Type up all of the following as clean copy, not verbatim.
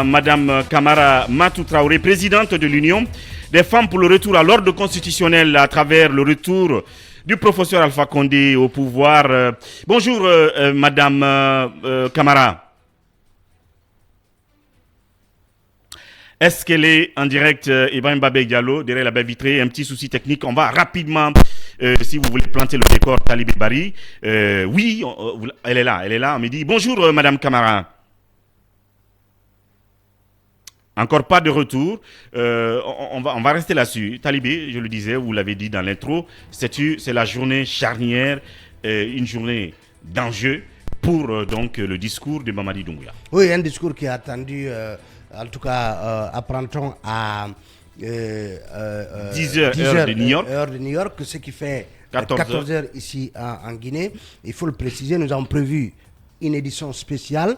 Madame Camara Matou Traoré, présidente de l'Union des femmes pour le retour à l'ordre constitutionnel à travers le retour du professeur Alpha Condé au pouvoir. Bonjour Madame Camara. Est-ce qu'elle est en direct, Ibrahim Babé Diallo, derrière la baie vitrée? Un petit souci technique. On va rapidement, si vous voulez planter le décor, Talibé Bari. Oui, elle est là. On me dit bonjour, Madame Camara. Encore pas de retour. On va rester là-dessus. Talibé, je le disais, vous l'avez dit dans l'intro, c'est la journée charnière, une journée d'enjeu pour donc le discours de Mamadi Doumbouya. Oui, un discours qui est attendu. En tout cas, apprend-on à 10h heure de New York, ce qui fait 14h ici en Guinée. Il faut le préciser, nous avons prévu une édition spéciale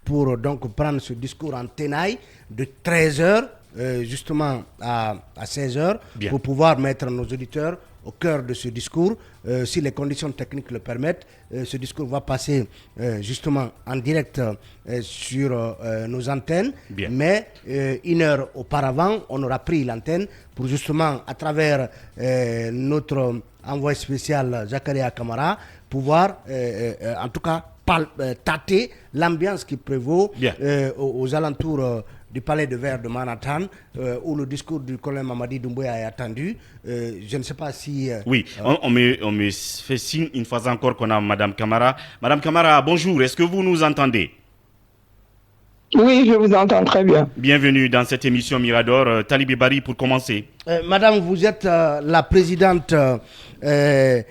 pour donc prendre ce discours en tenaille de 13h justement à 16h pour pouvoir mettre nos auditeurs au cœur de ce discours. Si les conditions techniques le permettent, ce discours va passer justement en direct sur nos antennes. Mais une heure auparavant, on aura pris l'antenne pour justement, à travers notre envoyé spécial Zakaria Kamara, pouvoir en tout cas tâter l'ambiance qui prévaut aux alentours du palais de verre de Manhattan, où le discours du colonel Mamadi Doumbouya est attendu. Je ne sais pas si... Oui, on me fait signe une fois encore qu'on a Madame Camara. Madame Camara, bonjour, est-ce que vous nous entendez? Oui, je vous entends très bien. Bienvenue dans cette émission Mirador. Talibé Bari, pour commencer. Madame, vous êtes la présidente de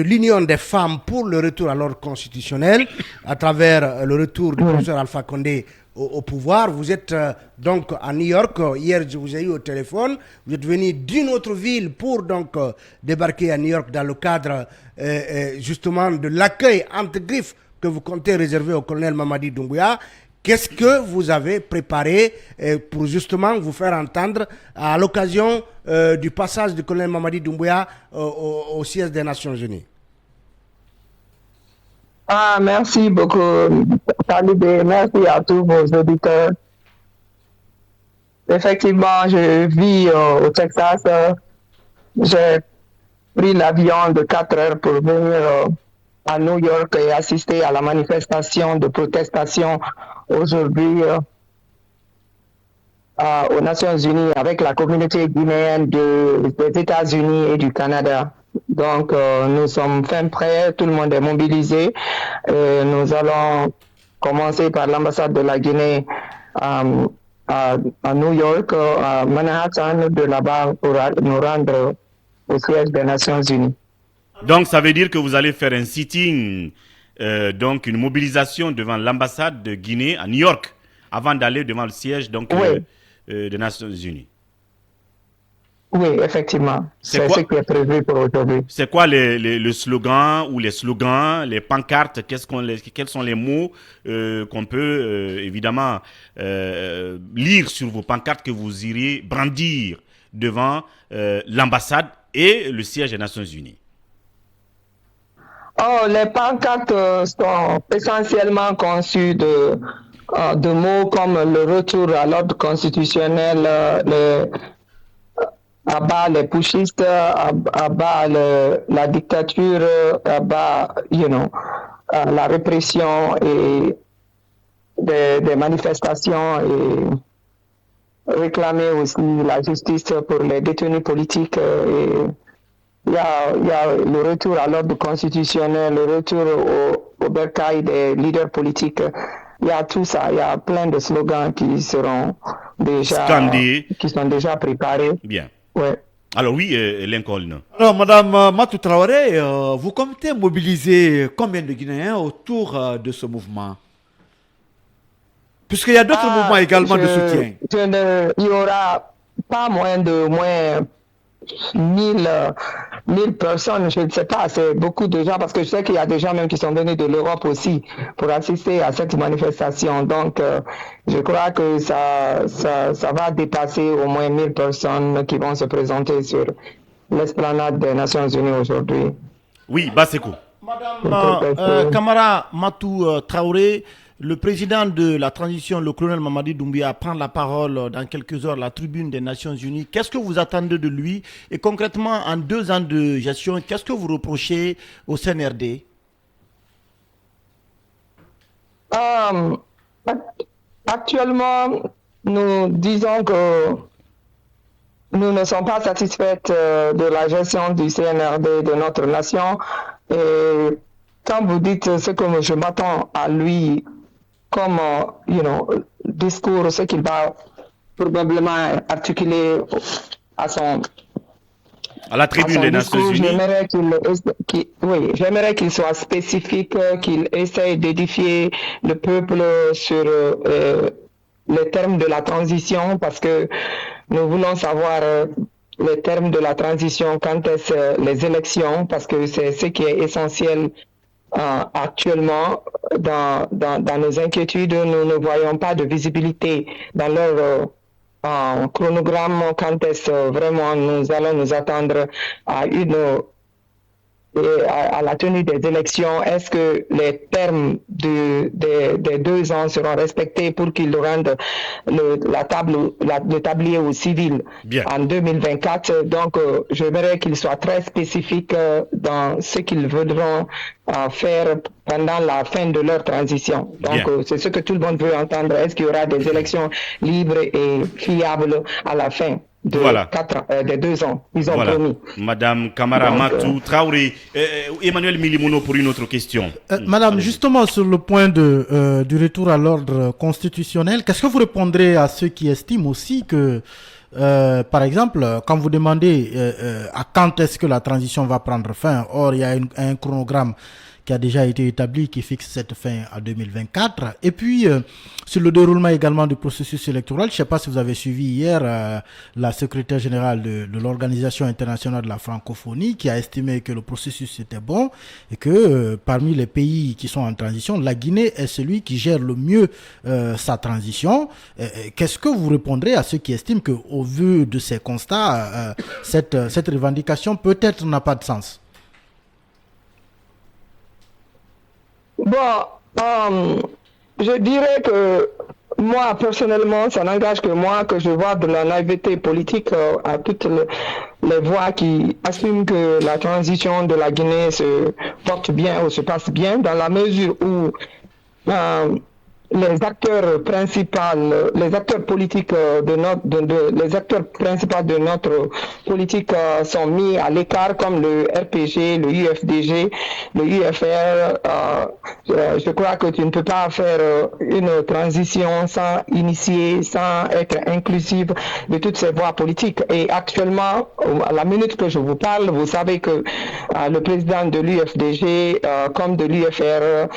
l'Union des femmes pour le retour à l'ordre constitutionnel à travers le retour du professeur Alpha Condé au pouvoir. Vous êtes donc à New York. Hier, je vous ai eu au téléphone. Vous êtes venu d'une autre ville pour donc débarquer à New York dans le cadre justement de l'accueil entre griffes que vous comptez réserver au colonel Mamadi Doumbouya. Qu'est-ce que vous avez préparé pour justement vous faire entendre à l'occasion du passage du colonel Mamadi Doumbouya au siège des Nations Unies? Merci beaucoup, Talibé. Merci à tous vos auditeurs. Effectivement, je vis au Texas. J'ai pris l'avion de 4 heures pour venir à New York et assister à la manifestation de protestation aujourd'hui aux Nations Unies avec la communauté guinéenne des États-Unis et du Canada. Donc, nous sommes fin prêts, tout le monde est mobilisé. Nous allons commencer par l'ambassade de la Guinée à New York, à Manhattan, de là-bas pour nous rendre au siège des Nations Unies. Donc, ça veut dire que vous allez faire un sitting, donc une mobilisation devant l'ambassade de Guinée à New York, avant d'aller devant le siège donc, des Nations Unies. Oui, effectivement. C'est ce qui est prévu pour aujourd'hui. C'est quoi le slogan ou les slogans, les pancartes? Quels sont les mots qu'on peut évidemment lire sur vos pancartes que vous iriez brandir devant l'ambassade et le siège des Nations Unies? Les pancartes sont essentiellement conçues de mots comme le retour à l'ordre constitutionnel, à bas les pushistes, à bas la dictature, à bas, la répression et des manifestations et réclamer aussi la justice pour les détenus politiques. Il y a le retour à l'ordre constitutionnel, le retour au bercail des leaders politiques. Il y a tout ça, il y a plein de slogans qui seront déjà scandés, qui sont déjà préparés. Bien. Ouais. Alors oui, Lincoln. Alors Madame Matou Traoré, vous comptez mobiliser combien de Guinéens autour de ce mouvement? Puisqu'il y a d'autres mouvements également de soutien. Il y aura pas moins de 1000 personnes, je ne sais pas, c'est beaucoup de gens, parce que je sais qu'il y a des gens même qui sont venus de l'Europe aussi pour assister à cette manifestation. Donc, je crois que ça va dépasser au moins 1000 personnes qui vont se présenter sur l'esplanade des Nations Unies aujourd'hui. Oui, Basekou. Madame Camara Matou Traoré, le président de la transition, le colonel Mamadi Doumbouya, prend la parole dans quelques heures à la tribune des Nations Unies. Qu'est-ce que vous attendez de lui? Et concrètement, en 2 ans de gestion, qu'est-ce que vous reprochez au CNRD? Actuellement, nous disons que nous ne sommes pas satisfaits de la gestion du CNRD de notre nation. Et quand vous dites ce que je m'attends à lui comme discours, ce qu'il va probablement articuler à la tribune des Nations Unies. J'aimerais qu'il soit spécifique, qu'il essaye d'édifier le peuple sur les termes de la transition, parce que nous voulons savoir les termes de la transition, quand est-ce les élections, parce que c'est ce qui est essentiel actuellement dans nos inquiétudes. Nous ne voyons pas de visibilité dans leur chronogramme, quand est-ce vraiment nous allons nous attendre à la tenue des élections. Est-ce que les termes des 2 ans seront respectés pour qu'ils rendent le tablier au civil en 2024? Donc, j'aimerais qu'ils soient très spécifiques dans ce qu'ils voudront faire pendant la fin de leur transition. Donc, c'est ce que tout le monde veut entendre. Est-ce qu'il y aura des élections libres et fiables à la fin des 2 ans? Ils ont promis. Madame Kamara Matou Traoré, Emmanuel Milimono pour une autre question. Madame, justement sur le point du retour à l'ordre constitutionnel, qu'est-ce que vous répondrez à ceux qui estiment aussi que, par exemple, quand vous demandez à quand est-ce que la transition va prendre fin, or il y a un chronogramme qui a déjà été établi, qui fixe cette fin à 2024. Et puis, sur le déroulement également du processus électoral, je ne sais pas si vous avez suivi hier la secrétaire générale de l'Organisation internationale de la francophonie, qui a estimé que le processus était bon et que parmi les pays qui sont en transition, la Guinée est celui qui gère le mieux sa transition. Qu'est-ce que vous répondrez à ceux qui estiment qu'au vu de ces constats, cette revendication peut-être n'a pas de sens? Bon, je dirais que moi, personnellement, ça n'engage que moi, que je vois de la naïveté politique à toutes les voix qui assument que la transition de la Guinée se porte bien ou se passe bien, dans la mesure où les acteurs principaux politiques les acteurs principaux de notre politique sont mis à l'écart, comme le RPG, le UFDG, le UFR. Je crois que tu ne peux pas faire une transition sans initier, sans être inclusive de toutes ces voix politiques. Et actuellement, à la minute que je vous parle, vous savez que le président de l'UFDG comme de l'UFR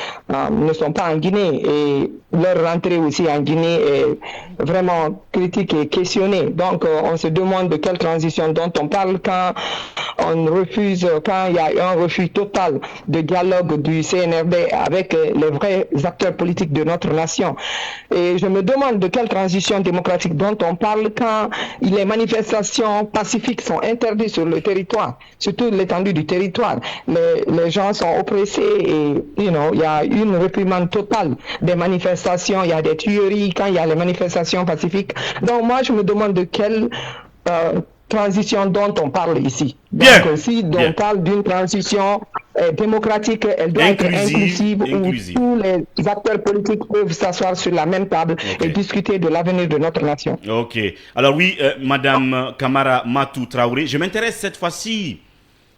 ne sont pas en Guinée, et leur rentrée aussi en Guinée est vraiment critique et questionnée. Donc, on se demande de quelle transition dont on parle quand il y a un refus total de dialogue du CNRD avec les vrais acteurs politiques de notre nation. Et je me demande de quelle transition démocratique dont on parle quand les manifestations pacifiques sont interdites sur le territoire, sur toute l'étendue du territoire. Les gens sont oppressés et il y a une réprimande totale des manifestations, il y a des tueries quand il y a les manifestations pacifiques. Donc moi je me demande de quelle transition dont on parle ici. Bien. Donc si on parle d'une transition démocratique, elle doit être inclusive, où tous les acteurs politiques peuvent s'asseoir sur la même table et discuter de l'avenir de notre nation. Ok. Alors oui, Madame Kamara Matou Traoré, je m'intéresse cette fois-ci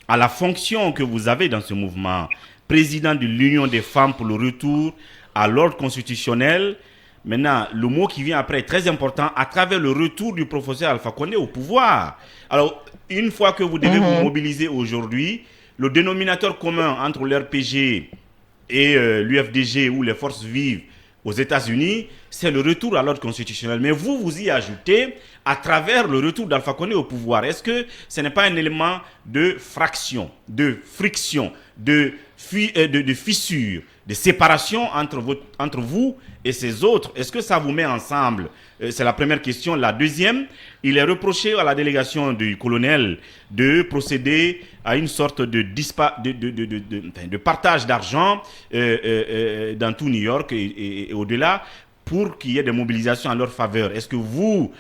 à la fonction que vous avez dans ce mouvement. Président de l'Union des femmes pour le retour à l'ordre constitutionnel. Maintenant, le mot qui vient après est très important, à travers le retour du professeur Alpha Condé au pouvoir. Alors, une fois que vous devez vous mobiliser aujourd'hui, le dénominateur commun entre l'RPG et l'UFDG ou les forces vives aux États-Unis, c'est le retour à l'ordre constitutionnel. Mais vous y ajoutez à travers le retour d'Alpha Condé au pouvoir. Est-ce que ce n'est pas un élément de fraction, de friction, de fissure, séparation entre vous et ces autres. Est-ce que ça vous met ensemble? C'est la première question. La deuxième, il est reproché à la délégation du colonel de procéder à une sorte de partage d'argent dans tout New York et au-delà pour qu'il y ait des mobilisations en leur faveur. Est-ce que vous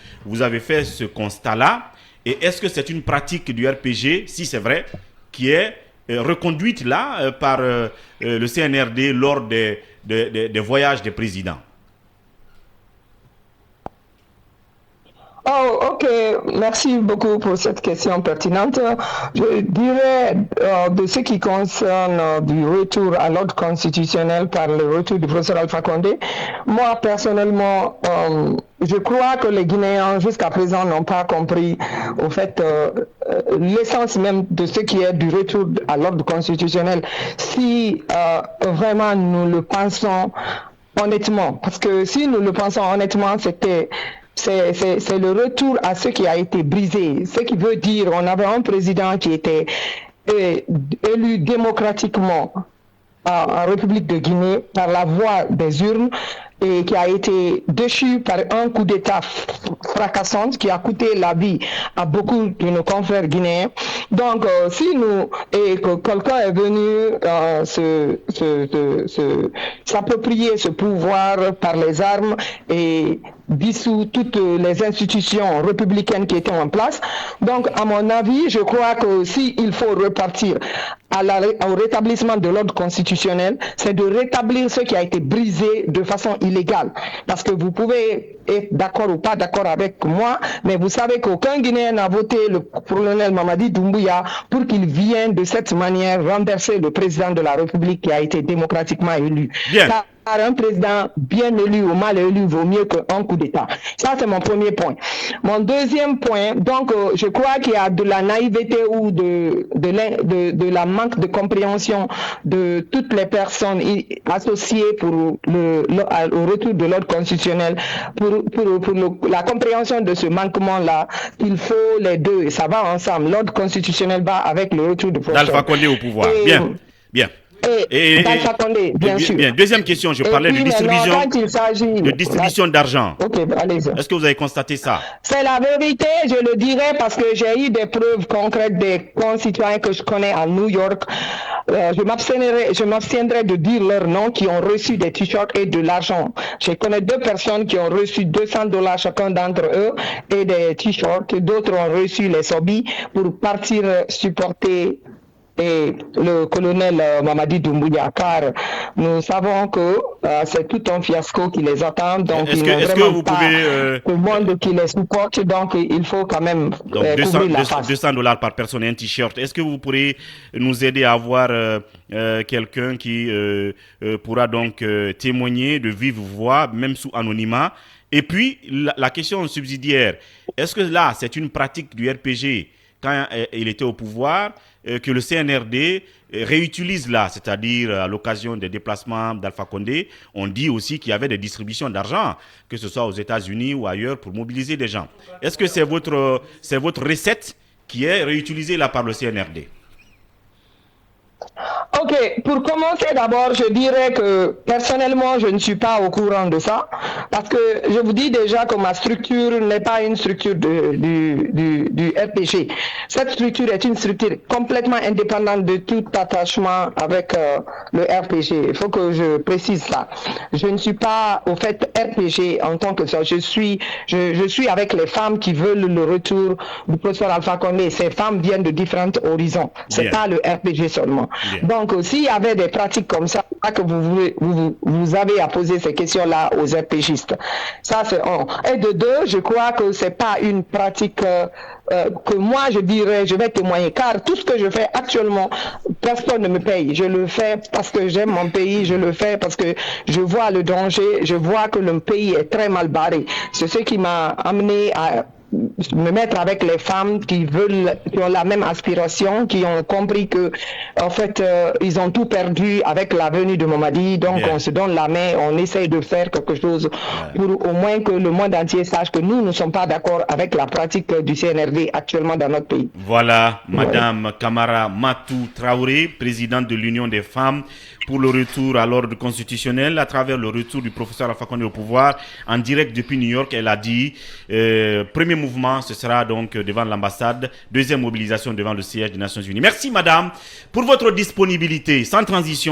avez fait ce constat-là? Et est-ce que c'est une pratique du RPG, si c'est vrai, qui est reconduite là par le CNRD lors des voyages des présidents? Oh, ok. Merci beaucoup pour cette question pertinente. Je dirais de ce qui concerne du retour à l'ordre constitutionnel par le retour du professeur Alpha Condé. Moi, personnellement, je crois que les Guinéens, jusqu'à présent, n'ont pas compris, au fait, l'essence même de ce qui est du retour à l'ordre constitutionnel. Si vraiment nous le pensons honnêtement, parce que si nous le pensons honnêtement, c'est le retour à ce qui a été brisé. Ce qui veut dire on avait un président qui était élu démocratiquement en République de Guinée par la voie des urnes et qui a été déchu par un coup d'État fracassant qui a coûté la vie à beaucoup de nos confrères guinéens. Donc, si nous, et que quelqu'un est venu s'approprier ce pouvoir par les armes et dissout toutes les institutions républicaines qui étaient en place. Donc, à mon avis, je crois que s'il faut repartir au rétablissement de l'ordre constitutionnel, c'est de rétablir ce qui a été brisé de façon illégale. Parce que vous pouvez être d'accord ou pas d'accord avec moi, mais vous savez qu'aucun Guinéen n'a voté le colonel Mamadi Doumbouya pour qu'il vienne de cette manière renverser le président de la République qui a été démocratiquement élu. Bien. Un président bien élu ou mal élu vaut mieux qu'un coup d'État. Ça, c'est mon premier point. Mon deuxième point, donc, je crois qu'il y a de la naïveté ou de la manque de compréhension de toutes les personnes associées pour au retour de l'ordre constitutionnel, pour la compréhension de ce manquement-là. Il faut les deux, et ça va ensemble. L'ordre constitutionnel va avec le retour de d'Alpha Condé au pouvoir. Bien. d'Alpha Condé, bien sûr. Bien. Deuxième question, je parlais de distribution d'argent. Ok, allez-y. Est-ce que vous avez constaté ça? C'est la vérité, je le dirais parce que j'ai eu des preuves concrètes des concitoyens que je connais à New York. Je m'abstiendrai de dire leurs noms qui ont reçu des t-shirts et de l'argent. Je connais 2 personnes qui ont reçu $200 chacun d'entre eux et des t-shirts. D'autres ont reçu les sobis pour partir supporter le colonel Mamadi Doumbouya, car nous savons que c'est tout un fiasco qui les attend, donc ils n'ont vraiment pas le monde qui les supporte, donc il faut quand même couvrir la face. $200 par personne et un t-shirt. Est-ce que vous pourrez nous aider à avoir quelqu'un qui pourra donc témoigner de vive voix, même sous anonymat? Et puis, la question subsidiaire, est-ce que là, c'est une pratique du RPG quand il était au pouvoir, que le CNRD réutilise là, c'est-à-dire à l'occasion des déplacements d'Alpha Condé, on dit aussi qu'il y avait des distributions d'argent, que ce soit aux États-Unis ou ailleurs, pour mobiliser des gens. Est-ce que c'est votre recette qui est réutilisée là par le CNRD? Ok, pour commencer d'abord, je dirais que personnellement, je ne suis pas au courant de ça, parce que je vous dis déjà que ma structure n'est pas une structure du RPG. Cette structure est une structure complètement indépendante de tout attachement avec le RPG. Il faut que je précise ça. Je ne suis pas au fait RPG en tant que ça. Je suis avec les femmes qui veulent le retour du professeur Alpha Condé. Ces femmes viennent de différents horizons. C'est pas le RPG seulement. Donc, s'il y avait des pratiques comme ça, que vous avez à poser ces questions-là aux RPGistes. Ça, c'est un. Et de deux, je crois que c'est pas une pratique que moi, je dirais, je vais témoigner. Car tout ce que je fais actuellement, personne ne me paye. Je le fais parce que j'aime mon pays, je le fais parce que je vois le danger, je vois que le pays est très mal barré. C'est ce qui m'a amené à me mettre avec les femmes qui ont la même aspiration, qui ont compris que, en fait, ils ont tout perdu avec la venue de Mamadi. Donc, on se donne la main, on essaye de faire quelque chose pour au moins que le monde entier sache que nous ne sommes pas d'accord avec la pratique du CNRD actuellement dans notre pays. Voilà, Madame Kamara Matou Traoré, présidente de l'Union des femmes pour le retour à l'ordre constitutionnel à travers le retour du professeur Alpha Condé au pouvoir en direct depuis New York. Elle a dit premier mouvement, ce sera donc devant l'ambassade, deuxième mobilisation devant le siège des Nations Unies. Merci madame pour votre disponibilité. Sans transition.